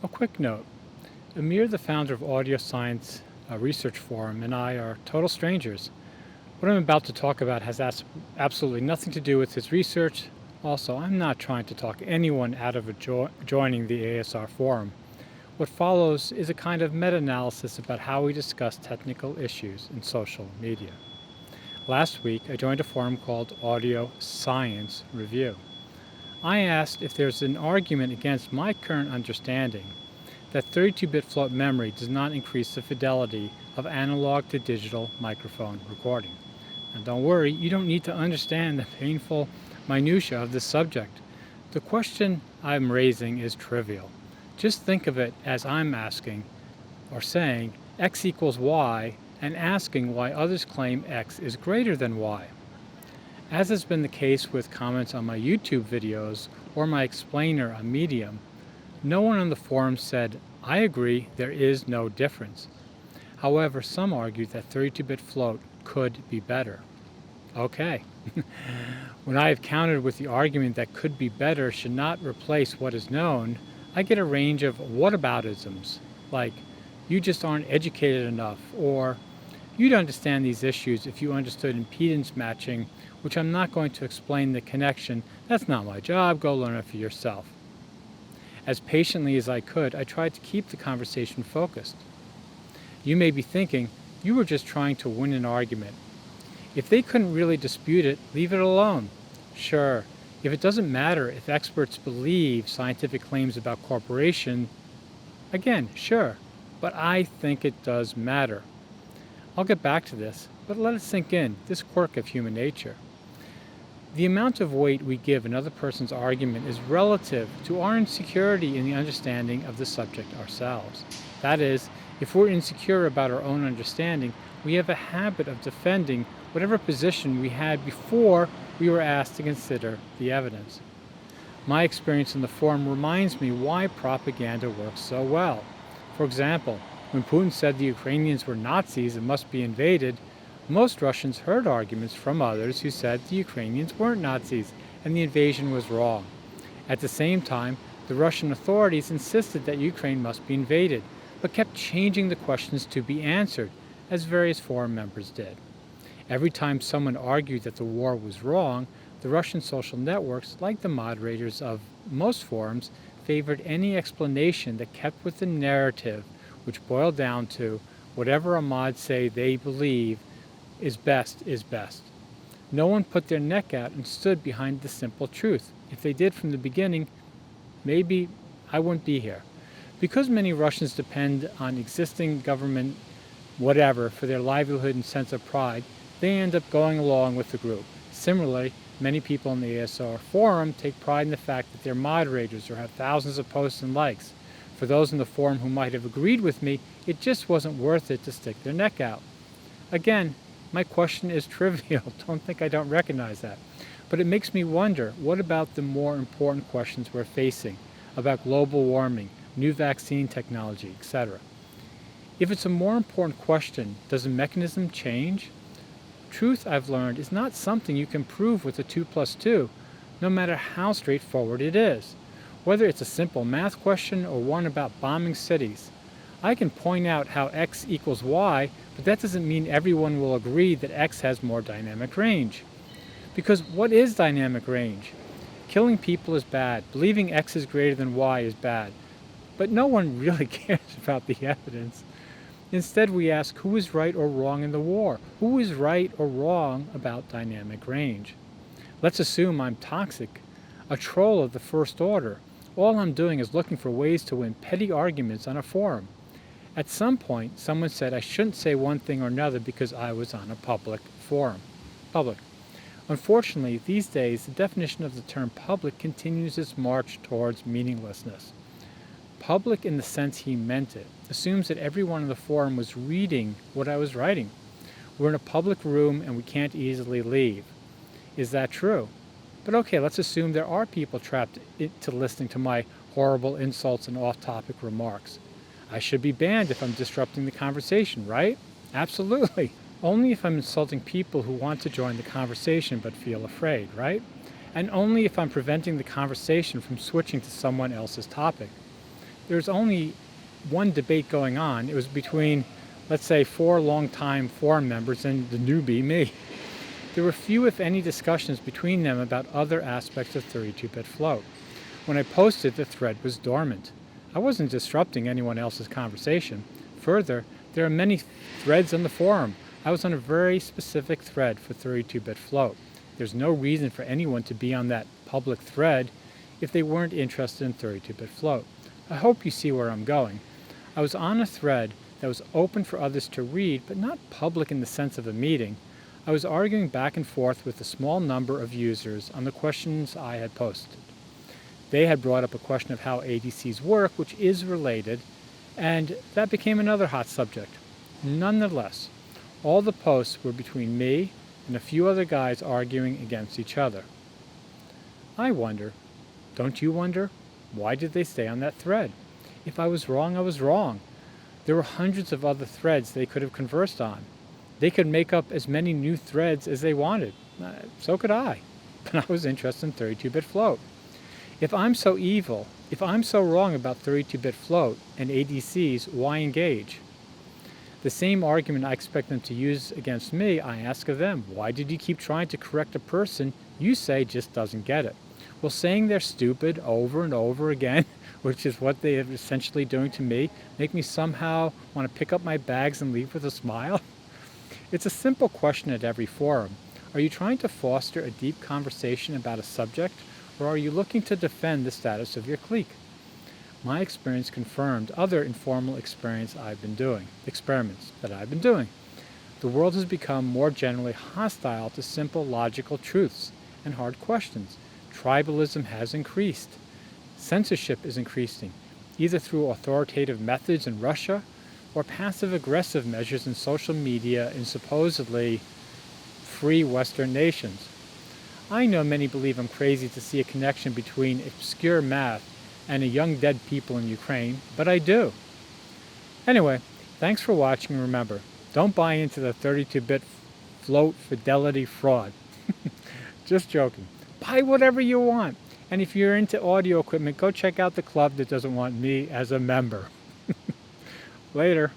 A quick note. Amir, the founder of Audio Science Research Forum, and I are total strangers. What I'm about to talk about has absolutely nothing to do with his research. Also, I'm not trying to talk anyone out of joining the ASR forum. What follows is a kind of meta-analysis about how we discuss technical issues in social media. Last week, I joined a forum called Audio Science Review. I asked if there's an argument against my current understanding that 32-bit float memory does not increase the fidelity of analog to digital microphone recording. And don't worry, you don't need to understand the painful minutiae of this subject. The question I'm raising is trivial. Just think of it as I'm asking, or saying, x equals y, and asking why others claim x is greater than y. As has been the case with comments on my YouTube videos or my explainer on Medium, no one on the forum said, I agree, there is no difference. However, some argued that 32-bit float could be better. Okay. When I have countered with the argument that could be better should not replace what is known, I get a range of whataboutisms, like, you just aren't educated enough, or you'd understand these issues if you understood impedance matching, which I'm not going to explain the connection. That's not my job, go learn it for yourself. As patiently as I could, I tried to keep the conversation focused. You may be thinking, you were just trying to win an argument. If they couldn't really dispute it, leave it alone. Sure, if it doesn't matter if experts believe scientific claims about corporation, again, sure, but I think it does matter. I'll get back to this, but let it sink in, this quirk of human nature. The amount of weight we give another person's argument is relative to our insecurity in the understanding of the subject ourselves. That is, if we're insecure about our own understanding, we have a habit of defending whatever position we had before we were asked to consider the evidence. My experience in the forum reminds me why propaganda works so well. For example, when Putin said the Ukrainians were Nazis and must be invaded, most Russians heard arguments from others who said the Ukrainians weren't Nazis and the invasion was wrong. At the same time, the Russian authorities insisted that Ukraine must be invaded, but kept changing the questions to be answered, as various forum members did. Every time someone argued that the war was wrong, the Russian social networks, like the moderators of most forums, favored any explanation that kept with the narrative, which boiled down to whatever a mod say they believe is best is best. No one put their neck out and stood behind the simple truth. If they did from the beginning, maybe I wouldn't be here. Because many Russians depend on existing government whatever for their livelihood and sense of pride, they end up going along with the group. Similarly, many people in the ASR forum take pride in the fact that they're moderators or have thousands of posts and likes. For those in the forum who might have agreed with me, it just wasn't worth it to stick their neck out. Again, my question is trivial. Don't think I don't recognize that. But it makes me wonder, what about the more important questions we're facing about global warming, new vaccine technology, etc.? If it's a more important question, does the mechanism change? Truth, I've learned, is not something you can prove with a 2 plus 2, no matter how straightforward it is. Whether it's a simple math question or one about bombing cities. I can point out how x equals y, but that doesn't mean everyone will agree that x has more dynamic range. Because what is dynamic range? Killing people is bad. Believing x is greater than y is bad. But no one really cares about the evidence. Instead, we ask who is right or wrong in the war? Who is right or wrong about dynamic range? Let's assume I'm toxic, a troll of the first order. All I'm doing is looking for ways to win petty arguments on a forum. At some point, someone said I shouldn't say one thing or another because I was on a public forum. Public. Unfortunately, these days, the definition of the term public continues its march towards meaninglessness. Public in the sense he meant it assumes that everyone in the forum was reading what I was writing. We're in a public room and we can't easily leave. Is that true? But okay, let's assume there are people trapped to listening to my horrible insults and off-topic remarks. I should be banned if I'm disrupting the conversation, right? Absolutely. Only if I'm insulting people who want to join the conversation but feel afraid, right? And only if I'm preventing the conversation from switching to someone else's topic. There's only one debate going on. It was between, let's say, 4 longtime forum members and the newbie, me. There were few, if any, discussions between them about other aspects of 32-bit float. When I posted, the thread was dormant. I wasn't disrupting anyone else's conversation. Further, there are many threads on the forum. I was on a very specific thread for 32-bit float. There's no reason for anyone to be on that public thread if they weren't interested in 32-bit float. I hope you see where I'm going. I was on a thread that was open for others to read, but not public in the sense of a meeting. I was arguing back and forth with a small number of users on the questions I had posted. They had brought up a question of how ADCs work, which is related, and that became another hot subject. Nonetheless, all the posts were between me and a few other guys arguing against each other. I wonder, don't you wonder, why did they stay on that thread? If I was wrong, I was wrong. There were hundreds of other threads they could have conversed on. They could make up as many new threads as they wanted. So could I. But I was interested in 32-bit float. If I'm so evil, if I'm so wrong about 32-bit float and ADCs, why engage? The same argument I expect them to use against me, I ask of them. Why did you keep trying to correct a person you say just doesn't get it? Well, saying they're stupid over and over again, which is what they are essentially doing to me, make me somehow want to pick up my bags and leave with a smile? It's a simple question at every forum. Are you trying to foster a deep conversation about a subject, or are you looking to defend the status of your clique? My experience confirmed other informal experiments that I've been doing. The world has become more generally hostile to simple logical truths and hard questions. Tribalism has increased. Censorship is increasing, either through authoritative methods in Russia or passive-aggressive measures in social media in supposedly free Western nations. I know many believe I'm crazy to see a connection between obscure math and a young dead people in Ukraine, but I do. Anyway, thanks for watching, and remember, don't buy into the 32-bit float fidelity fraud. Just joking. Buy whatever you want. And if you're into audio equipment, go check out the club that doesn't want me as a member. Later.